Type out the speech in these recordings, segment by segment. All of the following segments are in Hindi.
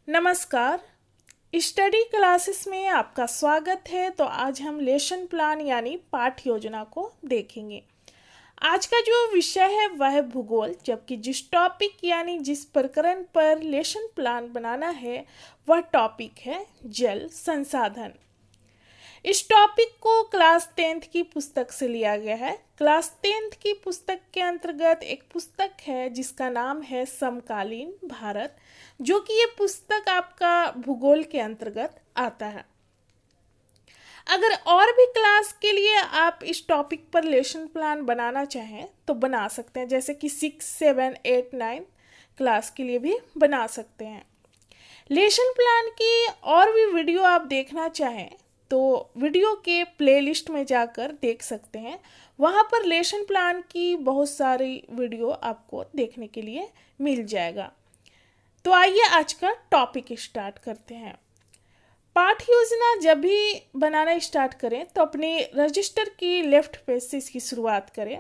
नमस्कार। स्टडी क्लासेस में आपका स्वागत है। तो आज हम लेसन प्लान यानी पाठ योजना को देखेंगे। आज का जो विषय है वह है भूगोल, जबकि जिस टॉपिक यानी जिस प्रकरण पर लेसन प्लान बनाना है वह टॉपिक है जल संसाधन। इस टॉपिक को क्लास 10th की पुस्तक से लिया गया है। क्लास 10th की पुस्तक के अंतर्गत एक पुस्तक है जिसका नाम है समकालीन भारत, जो कि ये पुस्तक आपका भूगोल के अंतर्गत आता है। अगर और भी क्लास के लिए आप इस टॉपिक पर लेसन प्लान बनाना चाहें तो बना सकते हैं, जैसे कि 6, 7, 8, 9 क्लास के लिए भी बना सकते हैं। लेसन प्लान की और भी वीडियो आप देखना चाहें तो वीडियो के प्लेलिस्ट में जाकर देख सकते हैं। वहाँ पर लेसन प्लान की बहुत सारी वीडियो आपको देखने के लिए मिल जाएगा। तो आइए आज का टॉपिक स्टार्ट करते हैं। पाठ योजना जब भी बनाना स्टार्ट करें तो अपने रजिस्टर की लेफ्ट पेज से इसकी शुरुआत करें।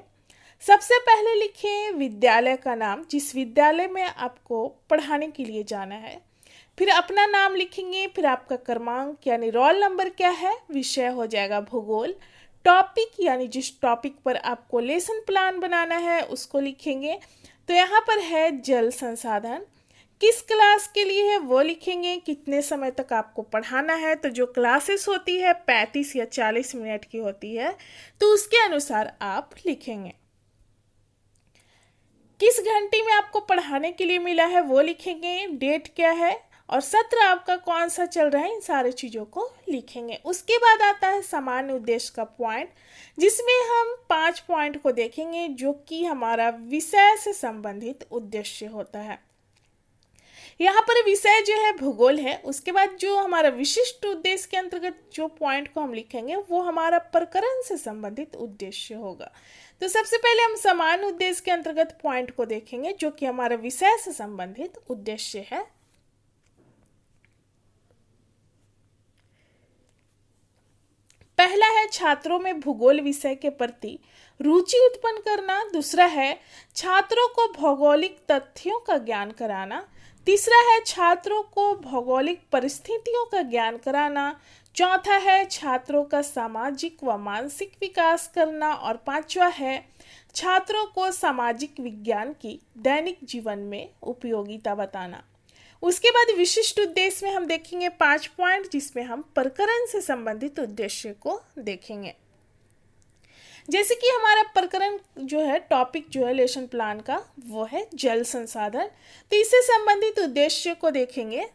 सबसे पहले लिखें विद्यालय का नाम, जिस विद्यालय में आपको पढ़ाने के लिए जाना है। फिर अपना नाम लिखेंगे, फिर आपका क्रमांक यानी रोल नंबर क्या है, विषय हो जाएगा भूगोल, टॉपिक यानी जिस टॉपिक पर आपको लेसन प्लान बनाना है उसको लिखेंगे। तो यहाँ पर है जल संसाधन, किस क्लास के लिए है वो लिखेंगे, कितने समय तक आपको पढ़ाना है। तो जो क्लासेस होती है 35 या 40 मिनट की होती है, तो उसके अनुसार आप लिखेंगे। किस घंटे में आपको पढ़ाने के लिए मिला है वो लिखेंगे, डेट क्या है और सत्र आपका कौन सा चल रहा है, इन सारी चीज़ों को लिखेंगे। उसके बाद आता है सामान्य उद्देश्य का पॉइंट, जिसमें हम 5 पॉइंट को देखेंगे जो कि हमारा विषय से संबंधित उद्देश्य होता है। यहाँ पर विषय जो है भूगोल है। उसके बाद जो हमारा विशिष्ट उद्देश्य के अंतर्गत जो पॉइंट को हम लिखेंगे वो हमारा प्रकरण से संबंधित उद्देश्य होगा। तो सबसे पहले हम सामान्य उद्देश्य के अंतर्गत पॉइंट को देखेंगे जो कि हमारा विषय से संबंधित उद्देश्य है। पहला है छात्रों में भूगोल विषय के प्रति रुचि उत्पन्न करना। दूसरा है छात्रों को भौगोलिक तथ्यों का ज्ञान कराना। तीसरा है छात्रों को भौगोलिक परिस्थितियों का ज्ञान कराना। चौथा है छात्रों का सामाजिक व मानसिक विकास करना। और पांचवा है छात्रों को सामाजिक विज्ञान की दैनिक जीवन में उपयोगिता बताना। उसके बाद विशिष्ट उद्देश्य में हम देखेंगे 5 पॉइंट, जिसमें हम प्रकरण से संबंधित उद्देश्य को देखेंगे। जैसे कि हमारा प्रकरण जो है, टॉपिक जो है लेसन प्लान का, वो है जल संसाधन। तो इससे संबंधित उद्देश्य को देखेंगे।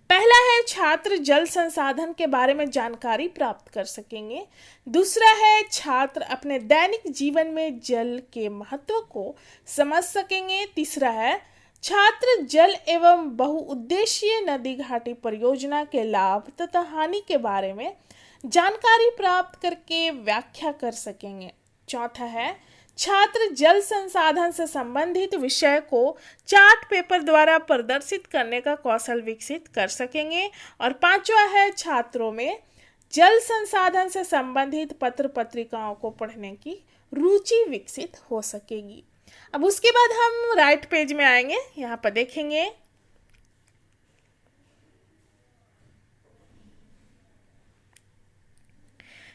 पहला है छात्र जल संसाधन के बारे में जानकारी प्राप्त कर सकेंगे। दूसरा है छात्र अपने दैनिक जीवन में जल के महत्व को समझ सकेंगे। तीसरा है छात्र जल एवं बहुउद्देशीय नदी घाटी परियोजना के लाभ तथा हानि के बारे में जानकारी प्राप्त करके व्याख्या कर सकेंगे। चौथा है छात्र जल संसाधन से संबंधित विषय को चार्ट पेपर द्वारा प्रदर्शित करने का कौशल विकसित कर सकेंगे। और पांचवा है छात्रों में जल संसाधन से संबंधित पत्र पत्रिकाओं को पढ़ने की रुचि विकसित हो सकेगी। अब उसके बाद हम राइट पेज में आएंगे, यहाँ पर देखेंगे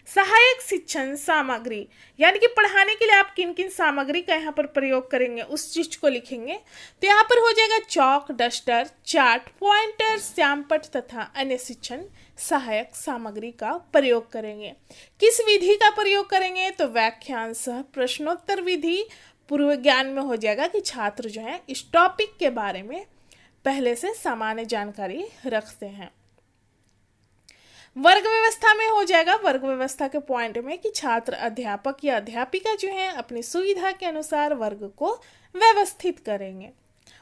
सहायक शिक्षण सामग्री, यानी कि पढ़ाने के लिए आप किन किन सामग्री का यहाँ पर प्रयोग करेंगे उस चीज को लिखेंगे। तो यहाँ पर हो जाएगा चौक, डस्टर, चार्ट, पॉइंटर, श्यामपट्ट तथा अन्य शिक्षण सहायक सामग्री का प्रयोग करेंगे। किस विधि का प्रयोग करेंगे, तो व्याख्यान सह प्रश्नोत्तर विधि। पूर्व ज्ञान में हो जाएगा कि छात्र जो है इस टॉपिक के बारे में पहले से सामान्य जानकारी रखते हैं। वर्ग व्यवस्था में हो जाएगा, वर्ग व्यवस्था के पॉइंट में, कि छात्र अध्यापक या अध्यापिका जो है अपनी सुविधा के अनुसार वर्ग को व्यवस्थित करेंगे।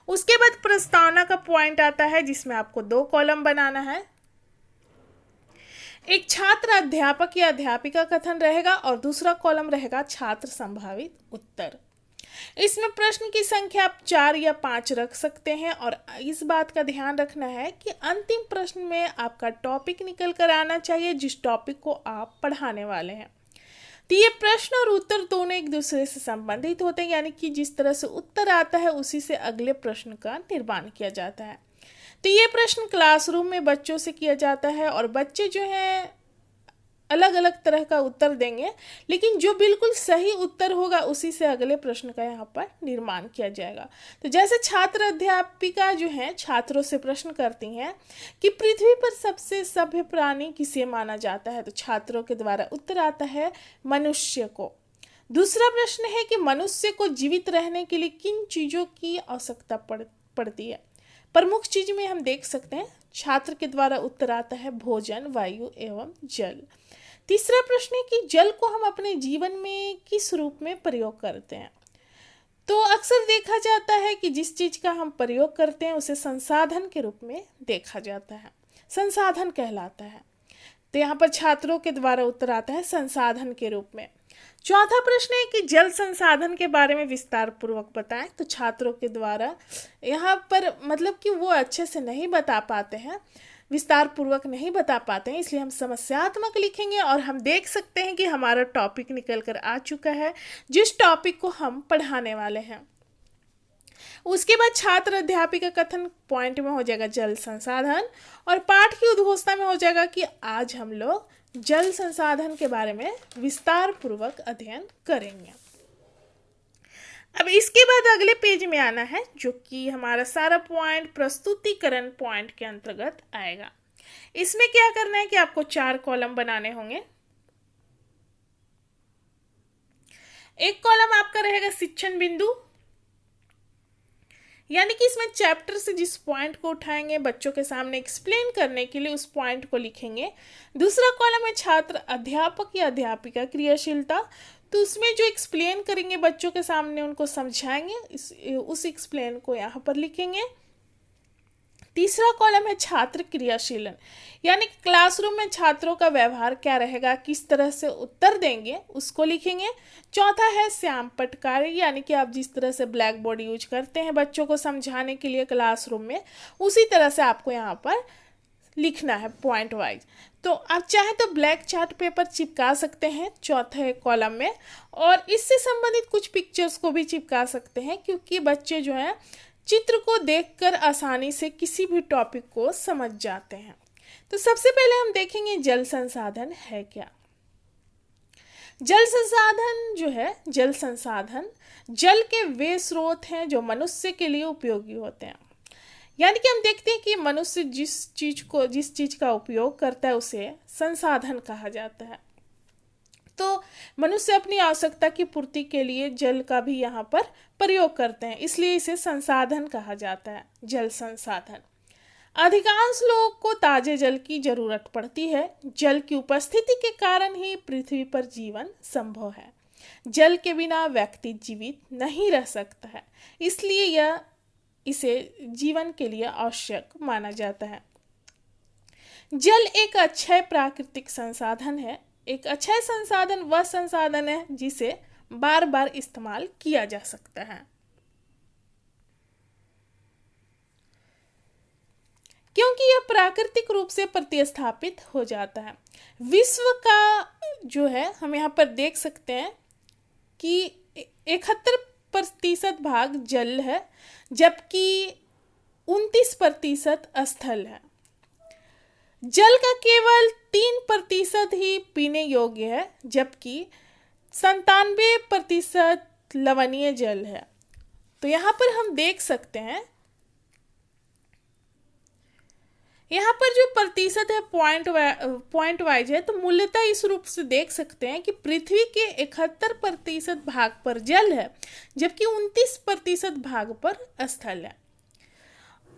उसके बाद प्रस्तावना का पॉइंट आता है, जिसमें आपको 2 कॉलम बनाना है। एक छात्र अध्यापक या अध्यापिका कथन रहेगा और दूसरा कॉलम रहेगा छात्र संभावित उत्तर। इसमें प्रश्न की संख्या आप 4 या 5 रख सकते हैं। और इस बात का ध्यान रखना है कि अंतिम प्रश्न में आपका टॉपिक निकल कर आना चाहिए जिस टॉपिक को आप पढ़ाने वाले हैं। तो ये प्रश्न और उत्तर दोनों एक दूसरे से संबंधित होते हैं, यानी कि जिस तरह से उत्तर आता है उसी से अगले प्रश्न का निर्माण किया जाता है। तो ये प्रश्न क्लासरूम में बच्चों से किया जाता है और बच्चे जो हैं अलग अलग तरह का उत्तर देंगे, लेकिन जो बिल्कुल सही उत्तर होगा उसी से अगले प्रश्न का यहाँ पर निर्माण किया जाएगा। तो जैसे छात्र अध्यापिका जो हैं छात्रों से प्रश्न करती हैं कि पृथ्वी पर सबसे सभ्य प्राणी किसे माना जाता है, तो छात्रों के द्वारा उत्तर आता है मनुष्य को। दूसरा प्रश्न है कि मनुष्य को जीवित रहने के लिए किन चीज़ों की आवश्यकता पड़ती है। प्रमुख चीज में हम देख सकते हैं छात्र के द्वारा उत्तर आता है भोजन, वायु एवं जल। तीसरा प्रश्न है कि जल को हम अपने जीवन में किस रूप में प्रयोग करते हैं। तो अक्सर देखा जाता है कि जिस चीज का हम प्रयोग करते हैं उसे संसाधन के रूप में देखा जाता है, संसाधन कहलाता है। तो यहाँ पर छात्रों के द्वारा उत्तर आता है संसाधन के रूप में। चौथा प्रश्न है कि जल संसाधन के बारे में विस्तार पूर्वक बताएं। तो छात्रों के द्वारा यहाँ पर मतलब कि वो अच्छे से नहीं बता पाते हैं, विस्तार पूर्वक नहीं बता पाते हैं, इसलिए हम समस्यात्मक लिखेंगे। और हम देख सकते हैं कि हमारा टॉपिक निकल कर आ चुका है, जिस टॉपिक को हम पढ़ाने वाले हैं। उसके बाद छात्र अध्यापिका कथन पॉइंट में हो जाएगा जल संसाधन, और पाठ की उद्घोषणा में हो जाएगा कि आज हम लोग जल संसाधन के बारे में विस्तार पूर्वक अध्ययन करेंगे। अब इसके बाद अगले पेज में आना है, जो कि हमारा सारा पॉइंट प्रस्तुतिकरण पॉइंट के अंतर्गत आएगा। इसमें क्या करना है कि आपको 4 कॉलम बनाने होंगे। एक कॉलम आपका रहेगा शिक्षण बिंदु, यानी कि इसमें चैप्टर से जिस पॉइंट को उठाएंगे बच्चों के सामने एक्सप्लेन करने के लिए उस पॉइंट को लिखेंगे। दूसरा कॉलम है छात्र अध्यापक या अध्यापिका क्रियाशीलता, तो उसमें जो एक्सप्लेन करेंगे बच्चों के सामने उनको समझाएंगे, उस एक्सप्लेन को यहाँ पर लिखेंगे। तीसरा कॉलम है छात्र क्रियाशीलन, यानी कि क्लासरूम में छात्रों का व्यवहार क्या रहेगा, किस तरह से उत्तर देंगे, उसको लिखेंगे। चौथा है श्याम पट कार्य, यानी कि आप जिस तरह से ब्लैक बोर्ड यूज करते हैं बच्चों को समझाने के लिए क्लासरूम में, उसी तरह से आपको यहाँ पर लिखना है पॉइंट वाइज। तो आप चाहे तो ब्लैक चार्ट पेपर चिपका सकते हैं चौथे कॉलम में, और इससे संबंधित कुछ पिक्चर्स को भी चिपका सकते हैं, क्योंकि बच्चे जो है चित्र को देखकर आसानी से किसी भी टॉपिक को समझ जाते हैं। तो सबसे पहले हम देखेंगे जल संसाधन है क्या। जल संसाधन जो है, जल संसाधन जल के वे स्रोत हैं जो मनुष्य के लिए उपयोगी होते हैं। यानी कि हम देखते हैं कि मनुष्य जिस चीज का उपयोग करता है उसे संसाधन कहा जाता है। तो मनुष्य अपनी आवश्यकता की पूर्ति के लिए जल का भी यहाँ पर प्रयोग करते हैं, इसलिए इसे संसाधन कहा जाता है, जल संसाधन। अधिकांश लोगों को ताजे जल की जरूरत पड़ती है। जल की उपस्थिति के कारण ही पृथ्वी पर जीवन संभव है। जल के बिना व्यक्ति जीवित नहीं रह सकता है, इसलिए इसे जीवन के लिए आवश्यक माना जाता है। जल एक अक्षय प्राकृतिक संसाधन है। एक अक्षय संसाधन वह संसाधन है जिसे बार बार इस्तेमाल किया जा सकता है, क्योंकि यह प्राकृतिक रूप से प्रतिस्थापित हो जाता है। विश्व का जो है हम यहाँ पर देख सकते हैं कि 71% भाग जल है, जबकि 29% स्थल है। जल का केवल 3% ही पीने योग्य है, जबकि 97% लवणीय जल है। तो यहाँ पर हम देख सकते हैं, यहाँ पर जो प्रतिशत है पॉइंट वाइज है, तो मूल्यतः इस रूप से देख सकते हैं कि पृथ्वी के 71% भाग पर जल है, जबकि 29% भाग पर स्थल है।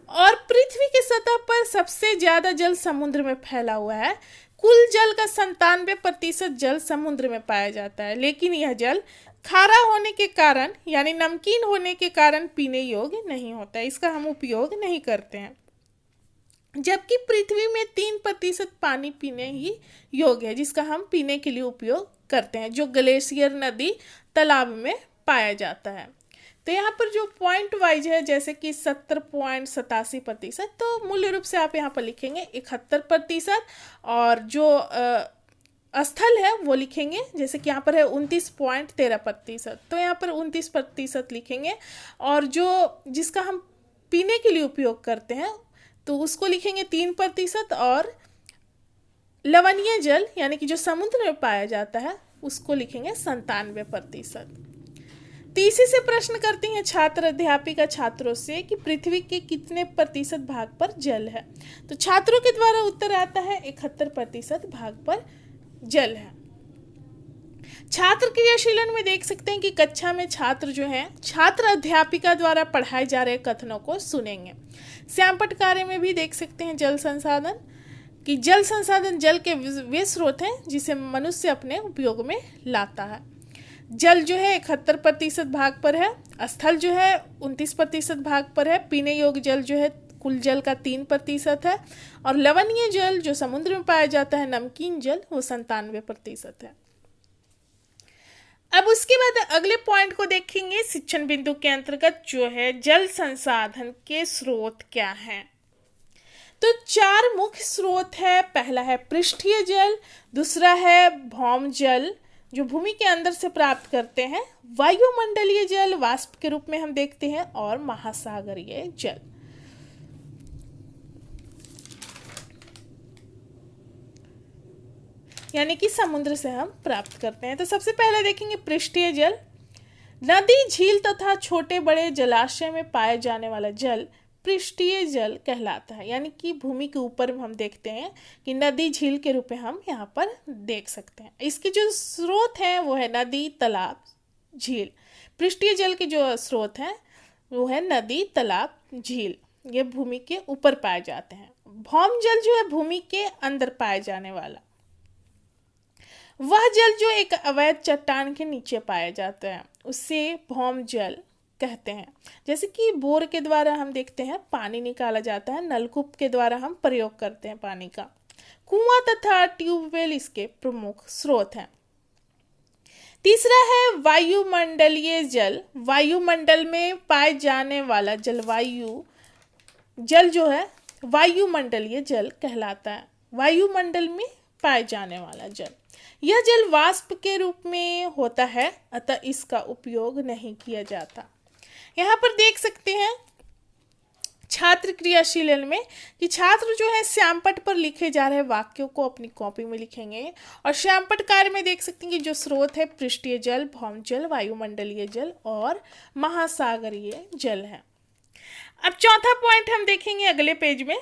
और पृथ्वी की सतह पर सबसे ज्यादा जल समुद्र में फैला हुआ है। कुल जल का 97% जल समुद्र में पाया जाता है, लेकिन यह जल खारा होने के कारण यानी नमकीन होने के कारण पीने योग्य नहीं होता है, इसका हम उपयोग नहीं करते हैं। जबकि पृथ्वी में 3% पानी पीने ही योग्य है, जिसका हम पीने के लिए उपयोग करते हैं, जो ग्लेशियर, नदी, तालाब में पाया जाता है। तो यहाँ पर जो पॉइंट वाइज है, जैसे कि 70.87%, तो मूल्य रूप से आप यहाँ पर लिखेंगे 71%, और जो स्थल है वो लिखेंगे, जैसे कि यहाँ पर है 29.13%, तो यहाँ पर 29% लिखेंगे। और जो जिसका हम पीने के लिए उपयोग करते हैं तो उसको लिखेंगे 3%, और लवणीय जल यानी कि जो समुद्र में पाया जाता है उसको लिखेंगे 97%। तीसरे से प्रश्न करती हैं छात्र अध्यापिका छात्रों से कि पृथ्वी के कितने प्रतिशत भाग पर जल है। तो छात्रों के द्वारा उत्तर आता है 71% भाग पर जल है। छात्र क्रियाशीलन में देख सकते हैं कि कक्षा में छात्र जो हैं छात्र अध्यापिका द्वारा पढ़ाए जा रहे कथनों को सुनेंगे। श्यामपट्ट कार्य में भी देख सकते हैं जल संसाधन, कि जल संसाधन जल के वे स्रोत हैं जिसे मनुष्य अपने उपयोग में लाता है। जल जो है 71% भाग पर है, स्थल जो है 29% भाग पर है, पीने योग्य जल जो है कुल जल का 3% है, और लवणीय जल जो समुद्र में पाया जाता है नमकीन जल वो 97% है। अब उसके बाद अगले पॉइंट को देखेंगे शिक्षण बिंदु के अंतर्गत, जो है जल संसाधन के स्रोत क्या हैं। तो 4 मुख्य स्रोत है। पहला है पृष्ठीय जल, दूसरा है भौम जल जो भूमि के अंदर से प्राप्त करते हैं, वायुमंडलीय जल वाष्प के रूप में हम देखते हैं, और महासागरीय जल। यानी कि समुद्र से हम प्राप्त करते हैं। तो सबसे पहले देखेंगे पृष्ठीय जल। नदी, झील तथा छोटे बड़े जलाशय में पाए जाने वाला जल पृष्ठीय जल कहलाता है। यानी कि भूमि के ऊपर हम देखते हैं कि नदी, झील के रूप में हम यहाँ पर देख सकते हैं। इसके जो स्रोत हैं वो है नदी, तालाब, झील। पृष्ठीय जल के जो स्रोत हैं वो है नदी, तालाब, झील, ये भूमि के ऊपर पाए जाते हैं। भौम जल जो है भूमि के अंदर पाए जाने वाला वह जल जो एक अवैध चट्टान के नीचे पाया जाता है उसे भौम जल कहते हैं। जैसे कि बोर के द्वारा हम देखते हैं पानी निकाला जाता है, नलकूप के द्वारा हम प्रयोग करते हैं पानी का। कुआं तथा ट्यूबवेल इसके प्रमुख स्रोत हैं। तीसरा है वायुमंडलीय जल। वायुमंडल में पाए जाने वाला जलवायु जल जो है वायुमंडलीय जल कहलाता है। वायुमंडल में पाए जाने वाला जल, यह जल वाष्प के रूप में होता है, अतः इसका उपयोग नहीं किया जाता। यहाँ पर देख सकते हैं छात्र क्रियाशीलन में कि छात्र जो है श्यामपट्ट पर लिखे जा रहे वाक्यों को अपनी कॉपी में लिखेंगे, और श्यामपट्ट कार्य में देख सकते हैं कि जो स्रोत है पृष्ठीय जल, भौम जल, वायुमंडलीय जल और महासागरीय जल है। अब चौथा पॉइंट हम देखेंगे अगले पेज में।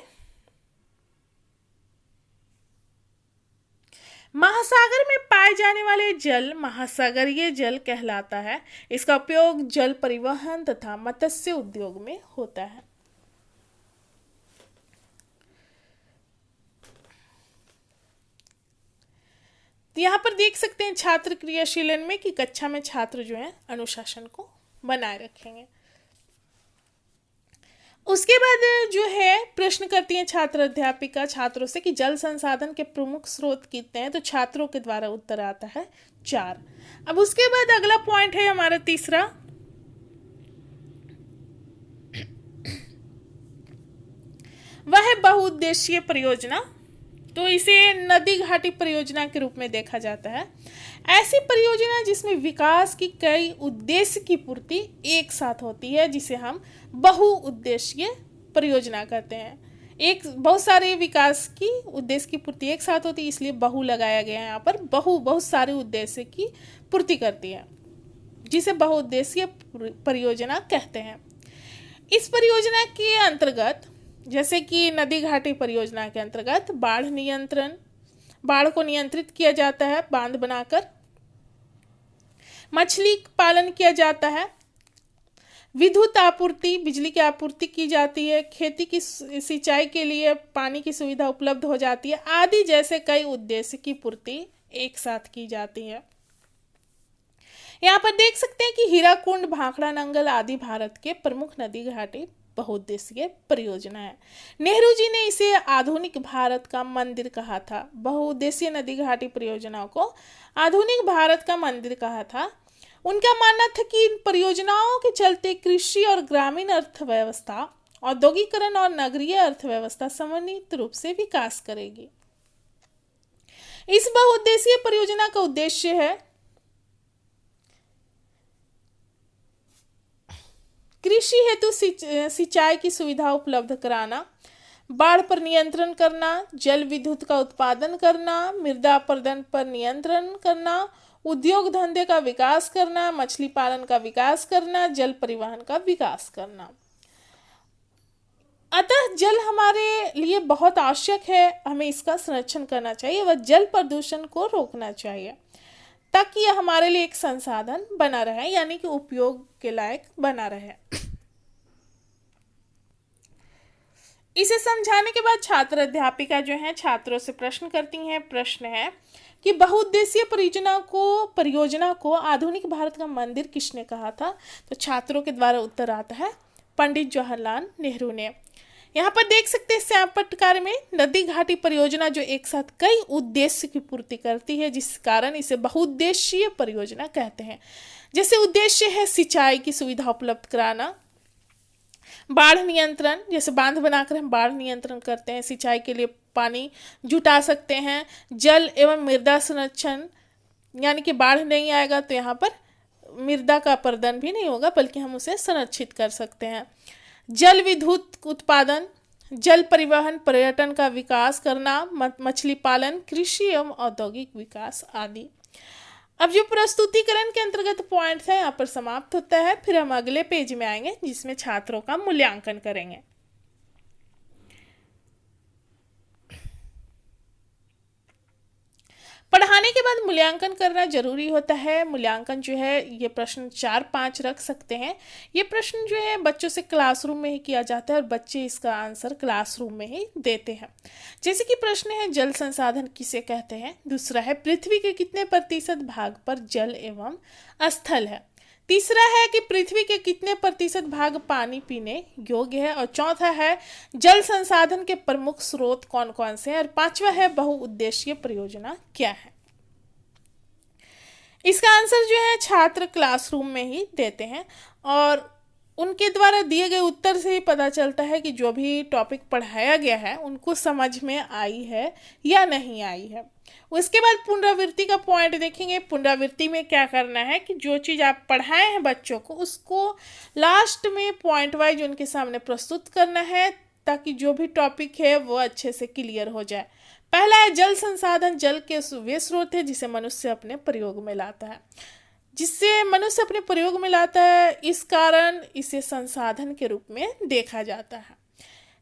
महासागर में पाए जाने वाले जल महासागरीय जल कहलाता है। इसका उपयोग जल परिवहन तथा मत्स्य उद्योग में होता है। तो यहाँ पर देख सकते हैं छात्र क्रियाशीलन में कि कक्षा में छात्र जो है अनुशासन को बनाए रखेंगे। उसके बाद जो है प्रश्न करती हैं छात्र अध्यापिका छात्रों से कि जल संसाधन के प्रमुख स्रोत कितने हैं। तो छात्रों के द्वारा उत्तर आता है 4। अब उसके बाद अगला पॉइंट है हमारा तीसरा, वह है बहुउद्देशीय परियोजना। तो इसे नदी घाटी परियोजना के रूप में देखा जाता है। ऐसी परियोजना जिसमें विकास की कई उद्देश्य की पूर्ति एक साथ होती है, जिसे हम बहुउद्देशीय परियोजना कहते हैं। एक बहुत सारे विकास की उद्देश्य की पूर्ति एक साथ होती है, इसलिए बहु लगाया गया है। यहाँ पर बहुत सारे उद्देश्य की पूर्ति करती है, जिसे बहुउद्देशीय परियोजना कहते हैं। इस परियोजना के अंतर्गत जैसे कि नदी घाटी परियोजना के अंतर्गत बाढ़ को नियंत्रित किया जाता है बांध बनाकर, मछली पालन किया जाता है, विद्युत आपूर्ति बिजली की आपूर्ति की जाती है, खेती की सिंचाई के लिए पानी की सुविधा उपलब्ध हो जाती है आदि जैसे कई उद्देश्य की पूर्ति एक साथ की जाती है। यहाँ पर देख सकते हैं कि हीराकुंड, भाखड़ा नंगल आदि भारत के प्रमुख नदी घाटी बहुउद्देशीय परियोजना है। नेहरू जी ने इसे आधुनिक भारत का मंदिर कहा था। बहुउद्देशीय नदी घाटी परियोजनाओं को आधुनिक भारत का मंदिर कहा था। उनका मानना था कि इन परियोजनाओं के चलते कृषि और ग्रामीण अर्थव्यवस्था, औद्योगिकरण और नगरीय अर्थव्यवस्था समन्वित रूप से विकास करेगी। इस बहुउद्देशीय परियोजना का उद्देश्य है कृषि हेतु सिंचाई की सुविधा उपलब्ध कराना, बाढ़ पर नियंत्रण करना, जल विद्युत का उत्पादन करना, मृदा अपरदन पर नियंत्रण करना, उद्योग धंधे का विकास करना, मछली पालन का विकास करना, जल परिवहन का विकास करना। अतः जल हमारे लिए बहुत आवश्यक है, हमें इसका संरक्षण करना चाहिए व जल प्रदूषण को रोकना चाहिए ताकि यह हमारे लिए एक संसाधन बना रहे, यानी कि उपयोग के लायक बना रहे। इसे समझाने के बाद छात्र अध्यापिका जो है छात्रों से प्रश्न करती हैं। प्रश्न है कि बहुउद्देशीय परियोजना को आधुनिक भारत का मंदिर किसने कहा था? तो छात्रों के द्वारा उत्तर आता है पंडित जवाहरलाल नेहरू ने। यहाँ पर देख सकते हैं श्याम पट्टकार में नदी घाटी परियोजना जो एक साथ कई उद्देश्य की पूर्ति करती है, जिस कारण इसे बहुउद्देशीय परियोजना कहते हैं। जैसे उद्देश्य है सिंचाई की सुविधा उपलब्ध कराना, बाढ़ नियंत्रण, जैसे बांध बनाकर हम बाढ़ नियंत्रण करते हैं, सिंचाई के लिए पानी जुटा सकते हैं, जल एवं मृदा संरक्षण, यानी कि बाढ़ नहीं आएगा तो यहाँ पर मृदा का अपरदन भी नहीं होगा बल्कि हम उसे संरक्षित कर सकते हैं, जल विद्युत उत्पादन, जल परिवहन, पर्यटन का विकास करना, मछली पालन, कृषि एवं औद्योगिक विकास आदि। अब जो प्रस्तुतिकरण के अंतर्गत पॉइंट्स है यहाँ पर समाप्त होता है। फिर हम अगले पेज में आएंगे जिसमें छात्रों का मूल्यांकन करेंगे। पढ़ाने के बाद मूल्यांकन करना जरूरी होता है। मूल्यांकन जो है ये प्रश्न 4-5 रख सकते हैं। ये प्रश्न जो है बच्चों से क्लासरूम में ही किया जाता है और बच्चे इसका आंसर क्लासरूम में ही देते हैं। जैसे कि प्रश्न है जल संसाधन किसे कहते हैं, दूसरा है पृथ्वी के कितने प्रतिशत भाग पर जल एवं स्थल है, तीसरा है कि पृथ्वी के कितने प्रतिशत भाग पानी पीने योग्य है, और चौथा है जल संसाधन के प्रमुख स्रोत कौन कौन से हैं, और पांचवा है बहुउद्देशीय परियोजना क्या है। इसका आंसर जो है छात्र क्लासरूम में ही देते हैं और उनके द्वारा दिए गए उत्तर से ही पता चलता है कि जो भी टॉपिक पढ़ाया गया है उनको समझ में आई है या नहीं आई है। उसके बाद पुनरावृत्ति का पॉइंट देखेंगे। पुनरावृत्ति में क्या करना है कि जो चीज़ आप पढ़ाए हैं बच्चों को उसको लास्ट में पॉइंट वाइज उनके सामने प्रस्तुत करना है ताकि जो भी टॉपिक है वो अच्छे से क्लियर हो जाए। पहला है जल संसाधन। जल के वे स्रोत है जिसे मनुष्य अपने प्रयोग में लाता है, इस कारण इसे संसाधन के रूप में देखा जाता है।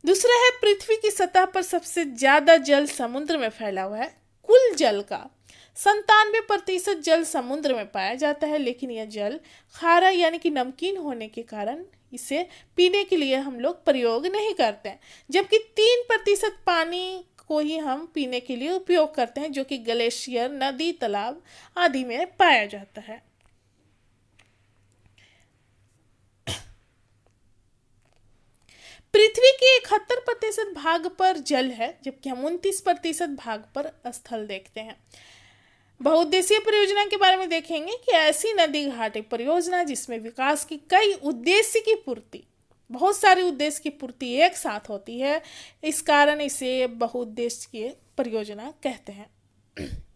दूसरा है पृथ्वी की सतह पर सबसे ज्यादा जल समुद्र में फैला हुआ है। कुल जल का 97% जल समुद्र में पाया जाता है, लेकिन यह जल खारा यानी कि नमकीन होने के कारण इसे पीने के लिए हम लोग प्रयोग नहीं करते हैं, जबकि 3% पानी को ही हम पीने के लिए उपयोग करते हैं, जो कि ग्लेशियर, नदी, तालाब आदि में पाया जाता है। पृथ्वी के 71% भाग पर जल है, जबकि हम 29% भाग पर स्थल देखते हैं। बहुउद्देशीय परियोजना के बारे में देखेंगे कि ऐसी नदी घाटी परियोजना जिसमें विकास की कई उद्देश्य की पूर्ति, बहुत सारे उद्देश्य की पूर्ति एक साथ होती है, इस कारण इसे बहुउद्देशीय परियोजना कहते हैं।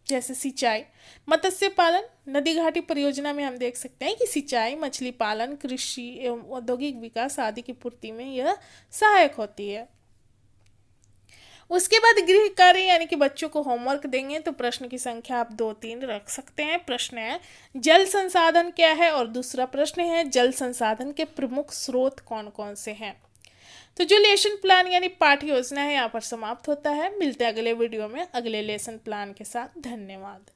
जैसे सिंचाई, मत्स्य पालन। नदी घाटी परियोजना में हम देख सकते हैं कि सिंचाई, मछली पालन, कृषि एवं औद्योगिक विकास आदि की पूर्ति में यह सहायक होती है। उसके बाद गृह कार्य यानी कि बच्चों को होमवर्क देंगे तो प्रश्न की संख्या आप 2-3 रख सकते हैं। प्रश्न है जल संसाधन क्या है, और दूसरा प्रश्न है जल संसाधन के प्रमुख स्रोत कौन कौन से हैं। तो जो लेसन प्लान यानी पाठ्य योजना है यहाँ पर समाप्त होता है। मिलते हैं अगले वीडियो में अगले लेसन प्लान के साथ। धन्यवाद।